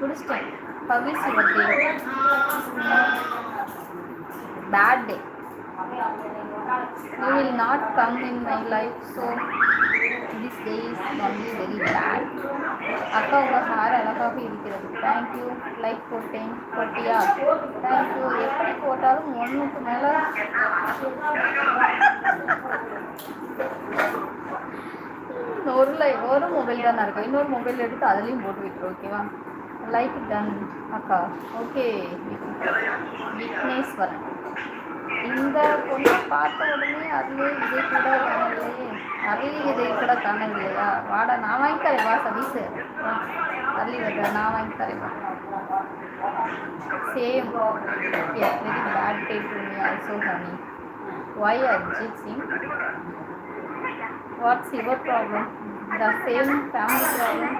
முடிச்சிட்டேன். How is your day? Bad day. You will not come in my life, so this day is going to be very bad. அக்கா உங்கள் hair அழகாக இருக்கிறது. Thank you. Like போட்டேன். போட்டியா? Thank you. எப்படி போட்டாலும் ஒன்றுக்கு மேலே ஒரு மொபைல் தான் இருக்கும். இன்னொரு மொபைல் எடுத்து அதுலேயும் போட்டு விட்டுரு. ஓகேவா? லைக் டன் அக்கா. ஓகே விக்னேஸ்வரன். இந்த பொண்ணை பார்த்த உடனே அருளே இதை கூட காணலையே. அருளி இதை கூட காணவில்லையா? வாடா நான் வாங்கி தரேன். வா சதீஷ். அருளி வர நான் வாங்கி தரேன். வா. Same very bad day to me also honey. Why Arjit Singh? What's your problem? The same family problem?